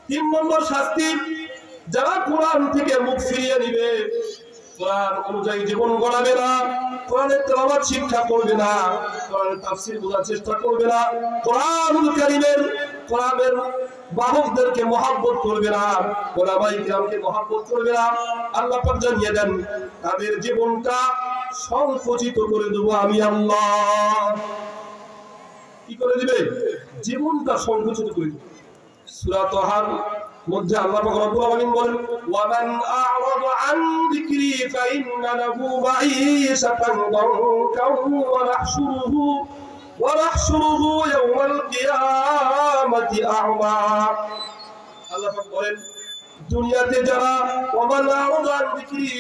তিন নম্বর শাস্তি, যারা কোরআন থেকে মুখ ফিরিয়ে নিবে, কোরআন অনুযায়ী জীবন গড়াবে না, কোরআনের তেলাওয়াত শিক্ষা করবে না, কোরআনের তাফসীর বোঝার চেষ্টা করবে না, কোরআনুল কারীমের কোরআনের বাহকদেরকে মহব্বত করবে না, ওলামায়ে কিরামকে মহব্বত করবে না, আল্লাহ পাক জানিয়ে দেন তাদের জীবনটা সংকুচিত করে দেব আমি আল্লাহ। কি করে দিবে? জীবনটা সংকুচিত করে দিবে। সূরা তাহার মধ্যে আল্লাহ পাক রব্বুল আলামিন বলেন, ওয়া মান আ'রাদা আন যিকরি ফাইন্না লাহু মাঈশাতান দানকা ওয়া নাহশুরুহু ইয়াওমাল কিয়ামাতি আ'মা। আল্লাহ পাক বলেন, দুনিয়াতে যারা ওয়া মান আ'রাদা আন যিকরি,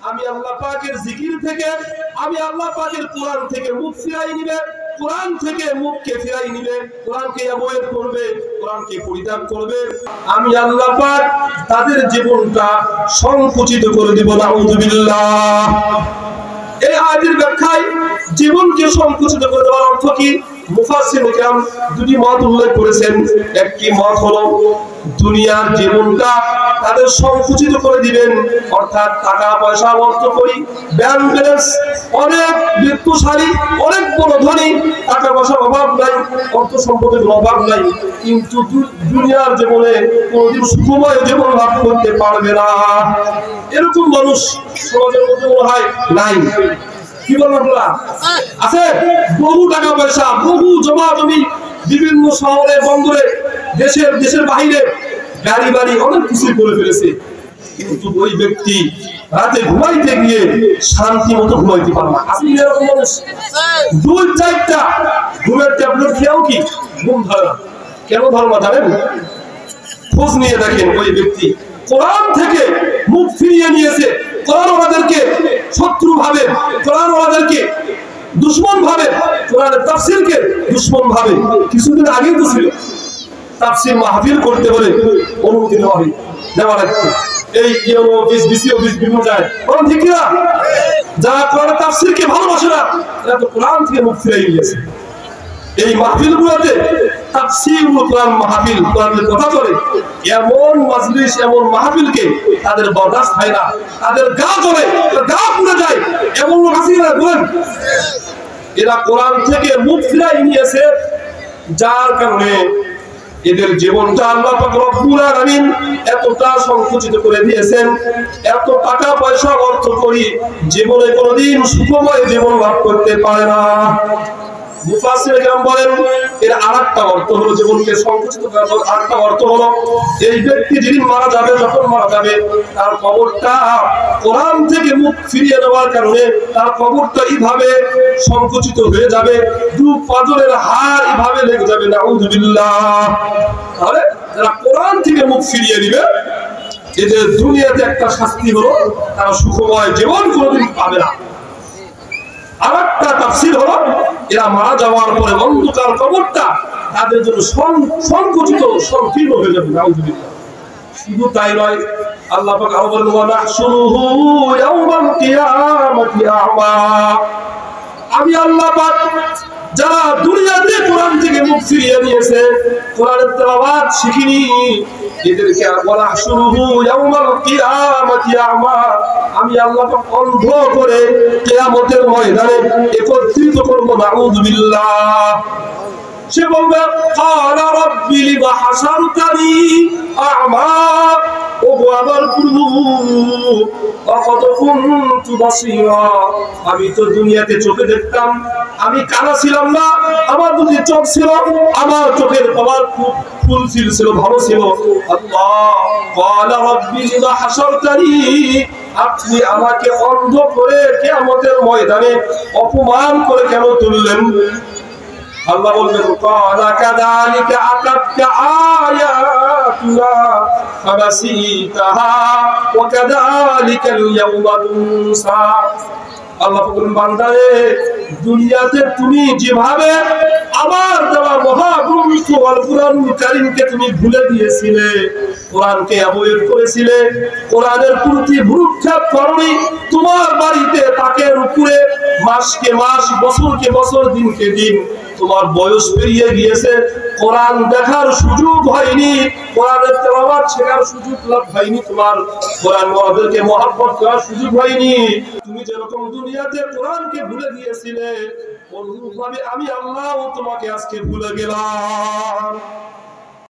আমি আল্লাহ পাকের জিকির থেকে, আমি আল্লাহ পাকের কোরআন থেকে মুখ ফিরাই নিবে, কোরআন থেকে মুখকে ফিরাই নিবে, কোরআনকে অবহেলা করবে, কোরআনকে পরিত্যাগ করবে, আমি আল্লাহ পাক তাদের জীবনটা সংকুচিত করে দেব। নাউযুবিল্লাহ। এই আয়াতের ব্যাখ্যায় জীবনকে সংকুচিত করে দেওয়ার অর্থ কি? মুফাসসিরুন কিরাম দুটি মত উল্লেখ করেছেন। একটি মত হলো দুনিয়ার জীবনটা তাদের সংকুচিত করে দিবেন, অর্থাৎ টাকা পয়সা অর্থ করি, ব্যাংক ব্যালেন্স, অনেক বিত্তশালী, অনেক বড় ধনী, টাকা পয়সার অভাব নাই, অর্থ সম্পদের অভাব নাই, কিন্তু দুনিয়ার জীবনে কোনোদিন সুখময় জীবন লাভ করতে পারবে না। এরকম মানুষ সমাজের মধ্যে মনে হয় নাই। কি বলেন আপনারা? আছে বহু টাকা পয়সা, বহু জমা জমি, বিভিন্ন শহরে বন্দরে, দেশের বাইরে গাড়ি বাড়ি অনেক কিছু করে ফেলেছে, কিন্তু ওই ব্যক্তি রাতে ঘুমাইতে গিয়ে শান্তি মতো ঘুমাইতে পারে না। আপনি এরকম মানুষ 2-4টা ঘুমের ট্যাবলেট খেয়েও কি ঘুম ধরে না। কেন ধরে না জানেন? খোঁজ নিয়ে দেখেন, ওই ব্যক্তি কোরআন থেকে মুখ ফিরিয়ে নিয়েছে, কোরআন ওনাদেরকে শত্রু ভাবে, কোরআন ওনাদেরকে দুশমন ভাবে, কোরআনের তাফসীরকে দুশমন ভাবে। কিছুদিন আগেই তো ছিল তাফসীর মাহফিল করতে বলে অনুমতি নেওয়া লাগতো, এই ইউনো অফিস, ডিসি অফিস, বিভিন্ন জায়গায়। কোরআন ঠিক না? যারা কোরআনের তাফসীরকে ভালোবাসে না, এরা তো কোরআন থেকে মুখ ফিরিয়ে নিয়েছে। এই মাহফিলগুলোতে তাফসীরুল কোরআন মাহফিল, কোরআনের কথা চলে, এমন মাজলিস, এমন মাহফিলকে তাদের বরদাস্ত হয় না, তাদের গা জ্বলে, গা পুড়ে যায়। এমন লোক আছে না বলেন? এরা কোরআন থেকে মুখ ফিরাই নিয়েছে, যার কারণে এদের জীবনটা আল্লাহ পাক রব্বুল আলামিন এতটা সংকুচিত করে দিয়েছেন। এত টাকা পয়সা অর্থ করি জীবনে কোনোদিন সুখময় জীবন লাভ করতে পারে না। মুফাসসিরুন কিরাম বলেন, এর আরেকটা অর্থ হলো, জীবনকে সংকুচিত করার আরেকটা অর্থ হলো, এই ব্যক্তি যেদিন মারা যাবে, যখন মারা যাবে, তার কবরটা কোরআন থেকে মুখ ফিরিয়ে নেওয়ার কারণে তার কবরটা এইভাবে সংকুচিত হয়ে যাবে, দু পাজরের হাড় এইভাবে লেগে যাবে। নাউযুবিল্লাহ। তাহলে যারা কোরআন থেকে মুখ ফিরিয়ে নিবে, এদের দুনিয়াতে একটা শাস্তি হলো, তারা সুখময় জীবন কোনোদিন পাবে না। আরেকটা তাফসীর হলো, এরা মারা যাওয়ার পরে অন্ধকার কবরটা তাদের জন্য সংকুচিত, সংকীর্ণ হয়ে যাবে। নাউযুবিল্লাহ। শুধু তাই নয়, আল্লাহ পাক আরো বলেন, ওয়া নাহশুরুহু ইয়াওমাল কিয়ামাতি আ'মা। আমি আল্লাহ পাক যারা দুনিয়াতে কোরআন থেকে মুখ ফিরিয়ে নিয়েছে, কোরআনের তেলাওয়াত শিখিনি, এদেরকে ওয়া নাহশুরুহু ইয়াওমাল কিয়ামাতি আ'মা, আমি আল্লাহ পাক অন্ধ করে কিয়ামতের ময়দানে একত্রিত করব। নাউযুবিল্লাহ। সে বলবে, ক্বালা রাব্বি লিমা হাসারতানি আ'মা, ও আমার প্রভু, ওয়াকাদ কুনতু বাসীরা, আমি তো দুনিয়াতে চোখে দেখতাম, আমি কানা ছিলাম না, আমার দুটি চোখ ছিল, আমার চোখের পাওয়ার খুব ফুলফিল ছিল, ভালো ছিল। আল্লাহ, ক্বালা রাব্বি লিমা হাসারতানি, আপনি আমাকে অন্ধ করে কিয়ামতের ময়দানে অপমান করে কেন তুললেন? আল্লাহ বলবেন, ক্বালা কাযালিকা আতাতকা আয়াতুনা ফানাসিতাহা ওয়া কাযালিকাল ইয়াওমা তুনসা। আল্লাহ বলেন, বান্দারে, দুনিয়াতে তুমি যেভাবে আমার দেওয়া মহাগ্রন্থ আল কুরআনুল কারীমকে তুমি ভুলে গিয়েছিলে, কোরআনকে অবহেলা করেছিলে, কোরআনের প্রতি ভ্রুক্ষেপ করনি, তোমার বাড়িতে তাকের উপরে মাসকে মাস, বছরকে বছর, দিনকে দিন তোমার বয়স পেরিয়ে গিয়েছে, কোরআন দেখার সুযোগ হয়নি, কোরআনের তেলাওয়াত শেখার সুযোগ লাভ হয়নি, তোমার কোরআন ওয়াদেরকে মহব্বত করার সুযোগ হয়নি। তুমি যেরকম দুনিয়াতে কোরআনকে ভুলে গিয়েছিলে, অনুরূপভাবে আমি আল্লাহ তোমাকে আজকে ভুলে গেলাম।